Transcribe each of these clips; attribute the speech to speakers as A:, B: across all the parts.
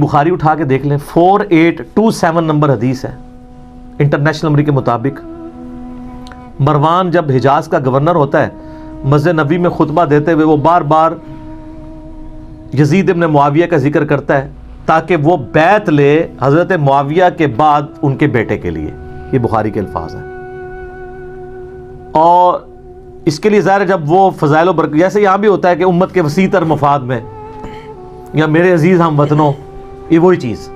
A: بخاری اٹھا کے دیکھ لیں 4827 نمبر حدیث ہے انٹرنیشنل نمبر کے مطابق۔ مروان جب حجاز کا گورنر ہوتا ہے، مسجد نبوی میں خطبہ دیتے ہوئے وہ بار بار یزید ابن معاویہ کا ذکر کرتا ہے تاکہ وہ بیعت لے حضرت معاویہ کے بعد ان کے بیٹے کے لیے۔ یہ بخاری کے الفاظ ہیں، اور اس کے لیے ظاہر ہے جب وہ فضائل و برکت، جیسے یہاں بھی ہوتا ہے کہ امت کے وسیع تر مفاد میں، یا میرے عزیز ہم وطنوں، یہ وہی چیز۔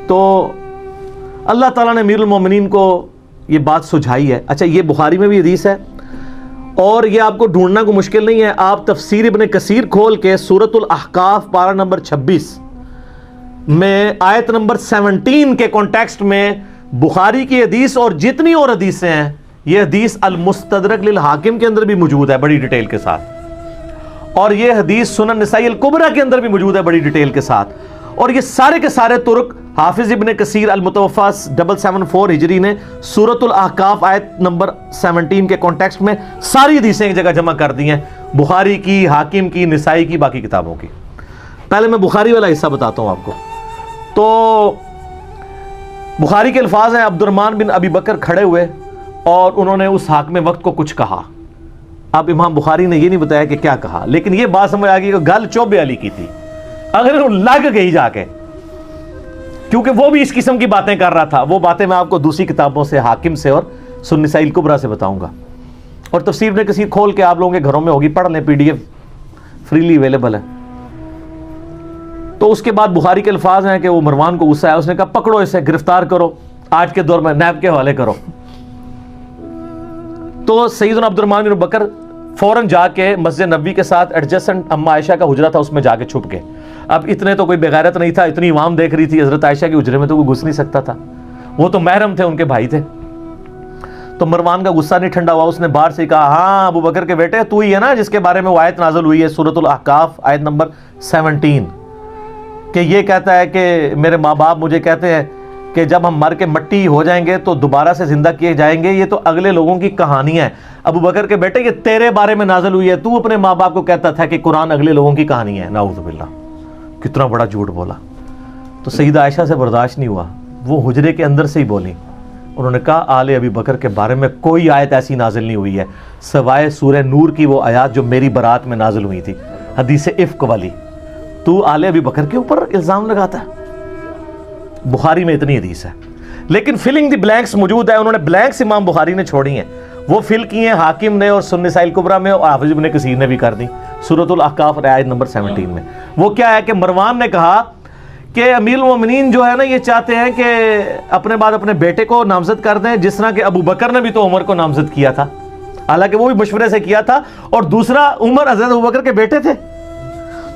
A: تو اللہ تعالیٰ نے امیر المومنین کو یہ بات سجھائی ہے۔ اچھا، یہ بخاری میں بھی حدیث ہے، اور یہ آپ کو ڈھونڈنا کو مشکل نہیں ہے۔ آپ تفسیر ابن کثیر کھول کے سورۃ الاحقاف پارہ نمبر 26 میں آیت نمبر 17 کے کانٹیکسٹ میں بخاری کی حدیث اور جتنی اور حدیثیں ہیں، یہ حدیث المستدرک للحاکم کے اندر بھی موجود ہے بڑی ڈیٹیل کے ساتھ، اور یہ حدیث سنن نسائی الکبریٰ کے اندر بھی موجود ہے بڑی ڈیٹیل کے ساتھ، اور یہ سارے کے سارے طرق حافظ ابن کثیر المتوفیٰ 774 ہجری نے سورۃ الاحقاف آیت نمبر 17 کے کانٹیکسٹ میں ساری حدیثیں ایک جگہ جمع کر دی ہیں، بخاری کی، حاکم کی، نسائی کی، باقی کتابوں کی۔ پہلے میں بخاری والا حصہ بتاتا ہوں آپ کو۔ تو بخاری کے الفاظ ہیں، عبد الرحمن بن ابی بکر کھڑے ہوئے اور انہوں نے اس حاکم وقت کو کچھ کہا۔ اب امام بخاری نے یہ نہیں بتایا کہ کیا کہا، لیکن یہ بات سمجھ آ گئی کہ گل چوبے علی کی تھی، اگر وہ لگ گئی جا کے، کیونکہ وہ بھی اس قسم کی باتیں کر رہا تھا۔ وہ باتیں میں آپ کو دوسری کتابوں سے، حاکم سے اور سنن نسائی الکبریٰ سے بتاؤں گا، اور تفسیر ابن کثیر کھول کے آپ لوگوں کے گھروں میں ہوگی، پڑھ لیں، PDF فریلی اویلیبل ہے۔ تو اس کے بعد بخاری کے الفاظ ہیں کہ وہ مروان کو غصہ آیا، اس نے کہا پکڑو اسے، گرفتار کرو، آج کے دور میں نیب کے حوالے کرو۔ تو سیدنا عبد الرحمن بن بکر فوراً جا کے مسجد نبوی کے ساتھ ایڈجسٹنٹ اما عائشہ کا حجرہ تھا، اس میں جا کے چھپ گئے۔ اب اتنے تو کوئی بغیرت نہیں تھا، اتنی عوام دیکھ رہی تھی، حضرت عائشہ کے حجرے میں تو کوئی گھس نہیں سکتا تھا، وہ تو محرم تھے، ان کے بھائی تھے۔ تو مروان کا غصہ نہیں ٹھنڈا ہوا، اس نے باہر سے کہا ہاں ابو بکر کے بیٹے، تو ہی ہے نا جس کے بارے میں وہ آیت نازل ہوئی ہے سورۃ الاحقاف آیت نمبر 17، کہ یہ کہتا ہے کہ میرے ماں باپ مجھے کہتے ہیں کہ جب ہم مر کے مٹی ہو جائیں گے تو دوبارہ سے زندہ کیے جائیں گے، یہ تو اگلے لوگوں کی کہانی ہے۔ ابو بکر کے بیٹے، یہ تیرے بارے میں نازل ہوئی ہے، تو اپنے ماں باپ کو کہتا تھا کہ قرآن اگلے لوگوں کی کہانی ہے۔ نعوذ باللہ، کتنا بڑا جھوٹ بولا۔ تو سیدہ عائشہ سے برداشت نہیں ہوا، وہ حجرے کے اندر سے ہی بولی، انہوں نے کہا آل ابی بکر کے بارے میں کوئی آیت ایسی نازل نہیں ہوئی ہے سوائے سورہ نور کی وہ آیات جو میری برات میں نازل ہوئی تھی، حدیث افک والی، تو آل ابی بکر کے اوپر الزام لگاتا ہے۔ بخاری میں اتنی حدیث ہے، لیکن فلنگ دی بلینکس موجود ہے، انہوں نے بلینکس امام بخاری نے چھوڑی ہیں، وہ فل کی ہیں حاکم نے اور سنن نسائی الکبریٰ میں، اور حافظ ابن کثیر نے بھی کر دی سورۃ الاحقاف آیت نمبر 17 میں۔ وہ کیا ہے کہ مروان نے کہا کہ امیر المومنین جو ہے نا، یہ چاہتے ہیں کہ اپنے بعد اپنے بیٹے کو نامزد کر دیں، جس طرح کہ ابو بکر نے بھی تو عمر کو نامزد کیا تھا، حالانکہ وہ بھی مشورے سے کیا تھا، اور دوسرا عمر حضرت ابو بکر کے بیٹے تھے،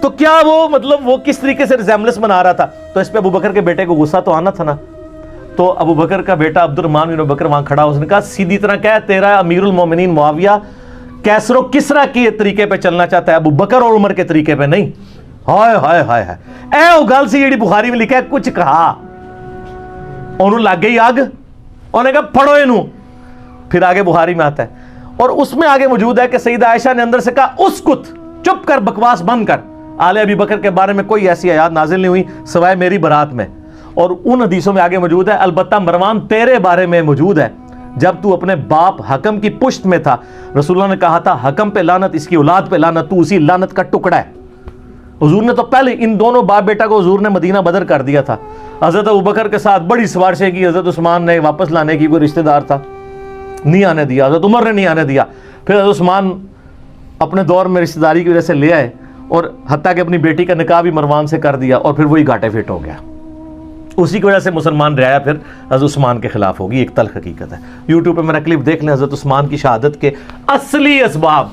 A: تو کیا وہ مطلب وہ کس طریقے سے ریزیمبلنس بنا رہا تھا؟ تو اس پہ ابو بکر کے بیٹے کو غصہ تو آنا تھا نا۔ تو ابو بکر کا بیٹا عبد الرحمن بن بکر وہاں کھڑا، اس نے کہا سیدھی طرح کہہ، تیرا امیر المومنین معاویہ کیسر و کسرا کے طریقے پہ چلنا چاہتا ہے، ابو بکر اور عمر کے طریقے پہ نہیں۔ ہائے ہائے ہائے ہائے، اے وہ گل سی جیڑی بخاری میں لکھا ہے، کچھ کہا، انہوں لگ گئی آگ، انہوں نے کہا پڑھو انہوں، پھر آگے بخاری میں آتا ہے، اور اس میں آگے موجود ہے کہ سیدہ عائشہ نے اندر سے کہا اسکت، چپ کر، بکواس بند کر، آل ابی بکر کے بارے میں کوئی ایسی آیات نازل نہیں ہوئی سوائے میری برات میں۔ اور ان حدیثوں میں آگے موجود ہے، البتہ مروان تیرے بارے میں موجود ہے، جب تو اپنے باپ حکم کی پشت میں تھا، رسول اللہ نے کہا تھا حکم پہ لعنت، اس کی اولاد پہ لعنت، تو اسی لعنت کا ٹکڑا ہے۔ حضور نے تو پہلے ان دونوں باپ بیٹا کو حضور نے مدینہ بدر کر دیا تھا، حضرت ابوبکر کے ساتھ بڑی سفارشیں کی، حضرت عثمان نے واپس لانے کی، کوئی رشتہ دار تھا نہیں آنے دیا، حضرت عمر نے نہیں آنے دیا، پھر حضرت عثمان اپنے دور میں رشتہ داری کی وجہ سے لے آئے، اور حتیٰ کہ اپنی بیٹی کا نکاح بھی مروان سے کر دیا، اور پھر وہی گھاٹے فٹ ہو گیا۔ اسی کی وجہ سے مسلمان رعایا پھر حضرت عثمان کے خلاف ہوگی، ایک تلخ حقیقت ہے۔ یوٹیوب پہ میرا کلپ دیکھ لیں، حضرت عثمان کی شہادت کے اصلی اسباب،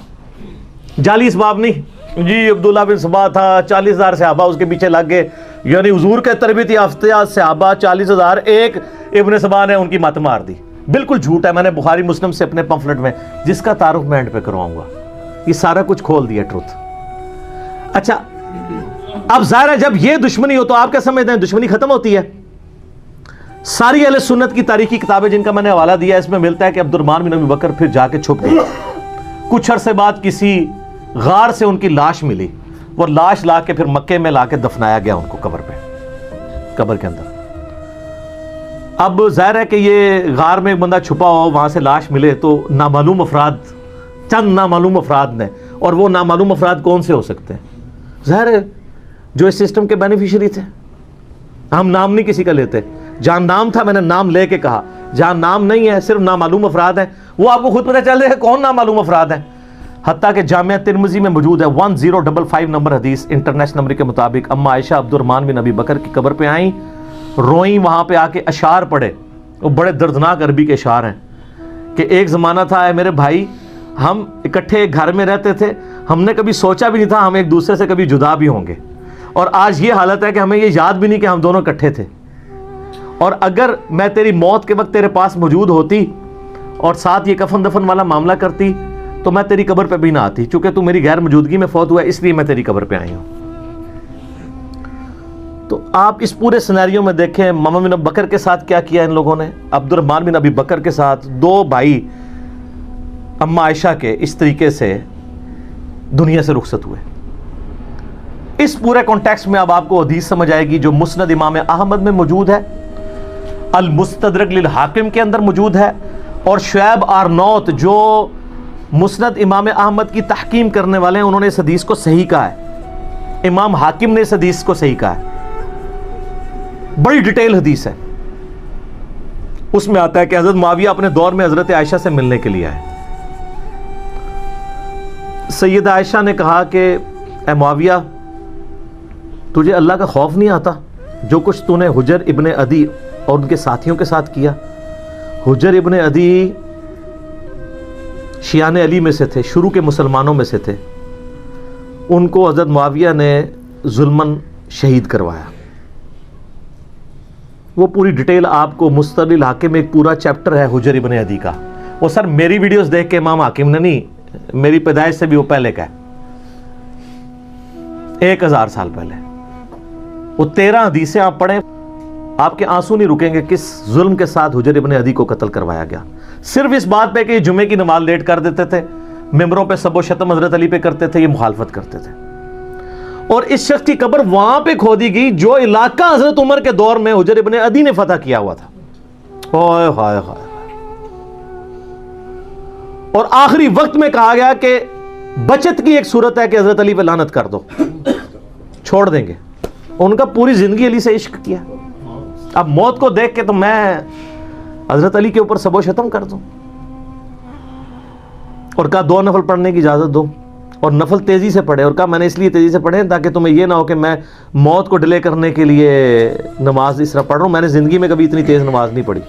A: جعلی اسباب نہیں، جی عبداللہ بن سبا تھا، 40,000 صحابہ اس کے پیچھے لگ گئے، یعنی حضور کے تربیت یافتہ صحابہ 40,000، ایک ابن سبا نے ان کی مت مار دی، بالکل جھوٹ ہے۔ میں نے بخاری مسلم سے اپنے پمفلٹ میں، جس کا تعارف میں اینڈ پہ کرواؤں گا، یہ سارا کچھ کھول دیا ٹروتھ۔ اچھا، اب ظاہر ہے جب یہ دشمنی ہو تو آپ کیا سمجھتے ہیں دشمنی ختم ہوتی ہے؟ ساری اہل سنت کی تاریخی کتابیں جن کا میں نے حوالہ دیا، اس میں ملتا ہے کہ عبد الرحمن بن ابی بکر پھر جا کے چھپ گئے، کچھ عرصے بعد کسی غار سے ان کی لاش ملی، وہ لاش لا کے پھر مکے میں لا کے دفنایا گیا ان کو قبر پہ۔ قبر کے اندر. اب ظاہر ہے کہ یہ غار میں ایک بندہ چھپا ہو, وہاں سے لاش ملے تو نامعلوم افراد, چند نامعلوم افراد نے, اور وہ نامعلوم افراد کون سے ہو سکتے ہیں؟ ظاہر ہے جو اس سسٹم کے بینیفیشری تھے. ہم نام نہیں کسی کا لیتے, جہاں نام تھا میں نے نام لے کے کہا, جہاں نام نہیں ہے صرف نامعلوم افراد ہیں, وہ آپ کو خود پتہ چل رہے ہیں کون نامعلوم افراد ہیں. حتیٰ کہ جامعہ ترمذی میں موجود ہے 1055 نمبر حدیث انٹرنیشنل نمبر کے مطابق, اما عائشہ عبد الرحمن بن ابی بکر کی قبر پہ آئیں, روئیں, وہاں پہ آ کے اشعار پڑھے. وہ بڑے دردناک عربی کے اشعار ہیں کہ ایک زمانہ تھا اے میرے بھائی, ہم اکٹھے ایک گھر میں رہتے تھے, ہم نے کبھی سوچا بھی نہیں تھا ہم ایک دوسرے سے کبھی جدا بھی ہوں گے, اور آج یہ حالت ہے کہ ہمیں یہ یاد بھی نہیں کہ ہم دونوں اکٹھے تھے. اور اگر میں تیری موت کے وقت تیرے پاس موجود ہوتی اور ساتھ یہ کفن دفن والا معاملہ کرتی تو میں تیری قبر پہ بھی نہ آتی, چونکہ تو میری غیر موجودگی میں فوت ہوا ہے اس لیے میں تیری قبر پہ آئی ہوں. تو آپ اس پورے سینیریو میں دیکھیں محمد بن ابی بکر کے ساتھ کیا کیا ان لوگوں نے, عبد الرحمن بن ابی بکر کے ساتھ, دو بھائی اما عائشہ کے اس طریقے سے دنیا سے رخصت ہوئے. اس پورے کانٹیکسٹ میں اب آپ کو حدیث سمجھ آئے گی جو مسند امام احمد میں موجود ہے, المستدرک للحاکم کے اندر موجود ہے, اور شعیب آرنوت جو مسند امام احمد کی تحکیم کرنے والے ہیں انہوں نے اس حدیث کو صحیح کہا ہے. امام حاکم نے اس حدیث کو صحیح کہا ہے. بڑی ڈیٹیل حدیث ہے. اس میں آتا ہے کہ حضرت معاویہ اپنے دور میں حضرت عائشہ سے ملنے کے لیے آئے. سیدہ عائشہ نے کہا کہ اے معاویہ, تجھے اللہ کا خوف نہیں آتا جو کچھ تو نے حجر ابن عدی اور ان کے ساتھیوں کے ساتھ کیا؟ حجر ابن عدی شیعان علی میں سے تھے, شروع کے مسلمانوں میں سے تھے. ان کو حضرت معاویہ نے ظلماً شہید کروایا. وہ پوری ڈیٹیل آپ کو مستدرک للحاکم میں ایک پورا چیپٹر ہے حجر ابن عدی کا. وہ سر میری ویڈیوز دیکھ کے امام حاکم نے نہیں, میری پیدائش سے بھی وہ پہلے کا ہے, 1000 سال پہلے. وہ 13 حدیثیں آپ پڑھیں, آپ کے آنسو نہیں رکیں گے کس ظلم کے ساتھ حجر ابن عدی کو قتل کروایا گیا. صرف اس بات پہ کہ یہ جمعے کی نماز لیٹ کر دیتے تھے, ممبروں پہ سب و شتم حضرت علی پہ کرتے تھے, یہ مخالفت کرتے تھے. اور اس شخص کی قبر وہاں پہ کھودی گئی جو علاقہ حضرت عمر کے دور میں حجر ابن عدی نے فتح کیا ہوا تھا. اوئے ہائے ہائے. اور آخری وقت میں کہا گیا کہ بچت کی ایک صورت ہے کہ حضرت علی پہ لعنت کر دو, چھوڑ دیں گے. ان کا پوری زندگی علی سے عشق کیا. اب موت کو دیکھ کے تو میں حضرت علی کے اوپر سب و شتم کر دوں. اور کہا 2 نفل پڑھنے کی اجازت دو, اور نفل تیزی سے پڑھے, اور کہا میں نے اس لیے تیزی سے پڑھے تاکہ تمہیں یہ نہ ہو کہ میں موت کو ڈیلے کرنے کے لیے نماز اس طرح پڑھ رہا ہوں. میں نے زندگی میں کبھی اتنی تیز نماز نہیں پڑھی.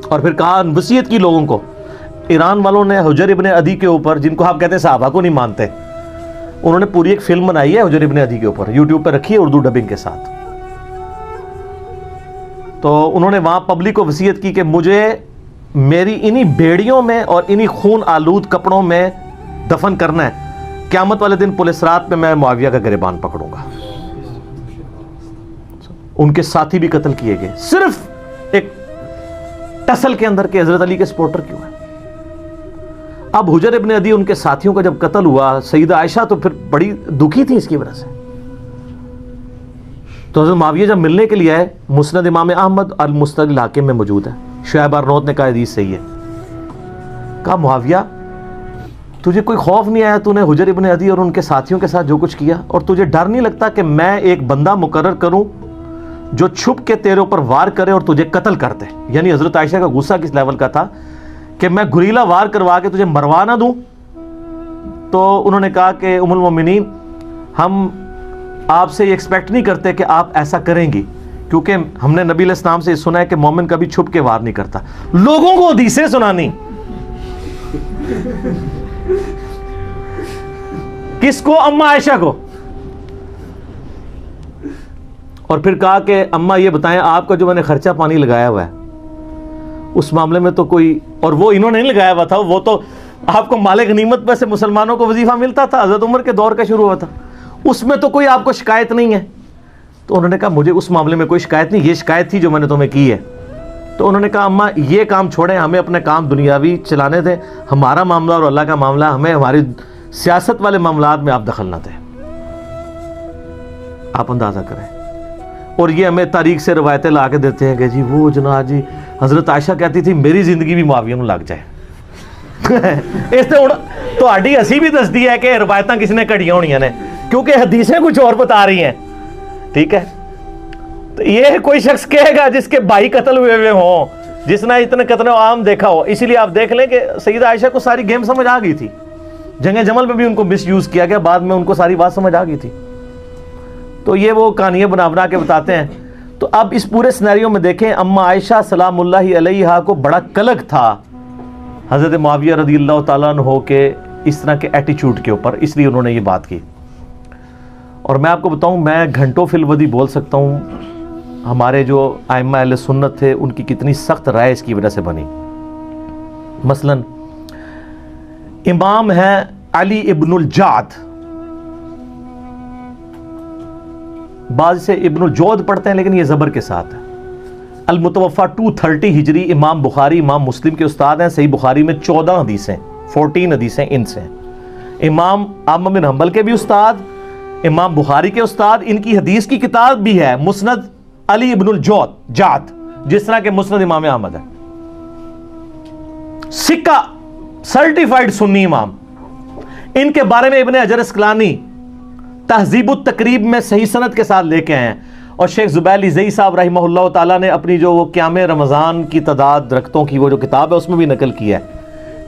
A: اور پھر کہا وصیت کی لوگوں کو. ایران والوں نے حجر ابن عدی کے اوپر, جن کو آپ کہتے ہیں صحابہ کو نہیں مانتے, انہوں نے پوری ایک فلم بنائی ہے حجر ابن عدی کے اوپر, یوٹیوب پہ رکھی ہے اردو ڈبنگ کے ساتھ. تو انہوں نے وہاں پبلک کو وصیت کی کہ مجھے میری انہی بیڑیوں میں اور انہی خون آلود کپڑوں میں دفن کرنا ہے, قیامت والے دن پولیس رات میں میں معاویہ کا گریبان پکڑوں گا. ان کے ساتھی بھی قتل کیے گئے صرف ایک ٹسل کے اندر کے حضرت علی کے سپورٹر کیوں ہے. اب حجر ابن عدی ان کے ساتھیوں کا جب قتل ہوا, سیدہ عائشہ تو پھر بڑی دکھی تھی اس کی وجہ سے. تو حضرت معاویہ جب ملنے کے لیے آئے, مسند امام احمد المستدرک للحاکم میں موجود ہے, شعیب آرنوت نے کہا حدیث صحیح ہے. کہا معاویہ تجھے کوئی خوف نہیں آیا, تو نے حجر ابن عدی اور ان کے ساتھیوں کے ساتھ جو کچھ کیا, اور تجھے ڈر نہیں لگتا کہ میں ایک بندہ مقرر کروں جو چھپ کے تیرے اوپر وار کرے اور تجھے قتل کر دے؟ یعنی حضرت عائشہ کا غصہ کس لیول کا تھا کہ میں گریلا وار کروا کے تجھے مروا نہ دوں. تو انہوں نے کہا کہ ام المومنین, ہم آپ سے یہ ایکسپیکٹ نہیں کرتے کہ آپ ایسا کریں گی, کیونکہ ہم نے نبی علیہ السلام سے سنا ہے کہ مومن کبھی چھپ کے وار نہیں کرتا. لوگوں کو حدیثیں سنانی. کس کو؟ اما عائشہ کو. اور پھر کہا کہ اماں یہ بتائیں آپ کا جو میں نے خرچہ پانی لگایا ہوا ہے اس معاملے میں تو کوئی, اور وہ انہوں نے نہیں لگایا ہوا تھا, وہ تو آپ کو مال غنیمت میں سے مسلمانوں کو وظیفہ ملتا تھا, حضرت عمر کے دور کا شروع ہوا تھا, اس میں تو کوئی آپ کو شکایت نہیں ہے. تو انہوں نے کہا مجھے اس معاملے میں کوئی شکایت نہیں, یہ شکایت تھی جو میں نے تمہیں کی ہے. تو انہوں نے کہا اماں یہ کام چھوڑیں, ہمیں اپنے کام دنیاوی چلانے دیں, ہمارا معاملہ اور اللہ کا معاملہ, ہمیں ہماری سیاست والے معاملات میں آپ دخل نہ دیں. آپ اندازہ کریں اور یہ ہمیں تاریخ سے روایتیں لا کے دیتے ہیں کہ جی وہ جناب جی حضرت عائشہ کہتی تھی میری زندگی بھی معاویہ نوں لگ جائے. اس سے تہاڈی ہسی بھی دستی ہے کہ روایتاں کس نے کڑیاں ہونیاں نے, کیونکہ حدیثیں کچھ اور بتا رہی ہیں. ٹھیک ہے, تو یہ کوئی شخص کہے گا جس کے بھائی قتل ہوئے ہوں, جس نے اتنے قتل عام دیکھا ہو. اسی لیے آپ دیکھ لیں کہ سیدہ عائشہ کو ساری گیم سمجھ آ گئی تھی. جنگ جمل میں بھی ان کو مس یوز کیا گیا, بعد میں ان کو ساری بات سمجھ آ گئی تھی. تو یہ وہ کہانیاں بنا بنا کے بتاتے ہیں. تو اب اس پورے سینیریو میں دیکھیں, اما عائشہ سلام اللہ علیہا کو بڑا کلک تھا حضرت معاویہ رضی اللہ تعالیٰ عنہ کے اس طرح کے ایٹیچیوڈ کے اوپر, اس لیے انہوں نے یہ بات کی. اور میں آپ کو بتاؤں, میں گھنٹوں فی الودی بول سکتا ہوں ہمارے جو ائمہ اہل سنت تھے ان کی کتنی سخت رائے اس کی وجہ سے بنی. مثلا امام ہے علی ابن الجعد, بعض سے ابن الجود پڑھتے ہیں لیکن یہ زبر کے ساتھ ہے. المتوفا 230 ہجری, امام بخاری امام مسلم کے استاد ہیں. صحیح بخاری میں 14 حدیثیں, 14 حدیثیں ان سے. امام احمد بن حنبل کے بھی استاد, امام بخاری کے استاد. ان کی حدیث کی کتاب بھی ہے مسند علی ابن الجعد, جس طرح کہ مسند امام احمد ہے. سکہ سرٹیفائیڈ سنی امام. ان کے بارے میں ابن حجر اسقلانی تہذیب التقریب میں صحیح سند کے ساتھ لے کے ہیں. اور شیخ زبیل زئی صاحب رحمہ اللہ تعالیٰ نے اپنی جو وہ قیام رمضان کی تعداد درختوں کی وہ جو کتاب ہے اس میں بھی نقل کی ہے.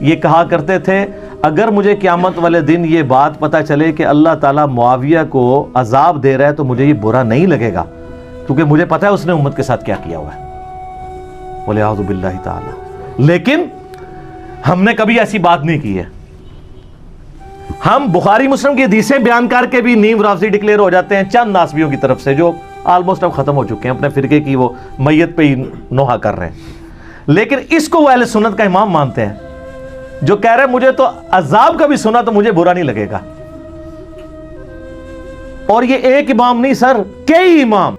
A: یہ کہا کرتے تھے اگر مجھے قیامت والے دن یہ بات پتہ چلے کہ اللہ تعالیٰ معاویہ کو عذاب دے رہا ہے تو مجھے یہ برا نہیں لگے گا, کیونکہ مجھے پتہ ہے اس نے امت کے ساتھ کیا کیا ہوا ہے. وَلِعَوْذُ بِاللَّهِ تَعَالَى. لیکن ہم نے کبھی ایسی بات نہیں کی ہے. ہم بخاری مسلم کی حدیثیں بیان کر کے بھی نیم رافضی ڈکلیئر ہو جاتے ہیں چند ناسبیوں کی طرف سے, جو آلموسٹ اب ختم ہو چکے ہیں, اپنے فرقے کی وہ میت پہ ہی نوحہ کر رہے ہیں. لیکن اس کو وہ اہل سنت کا امام مانتے ہیں, جو کہہ رہے ہیں مجھے تو عذاب کا بھی سنا تو مجھے برا نہیں لگے گا. اور یہ ایک امام نہیں سر, کئی امام.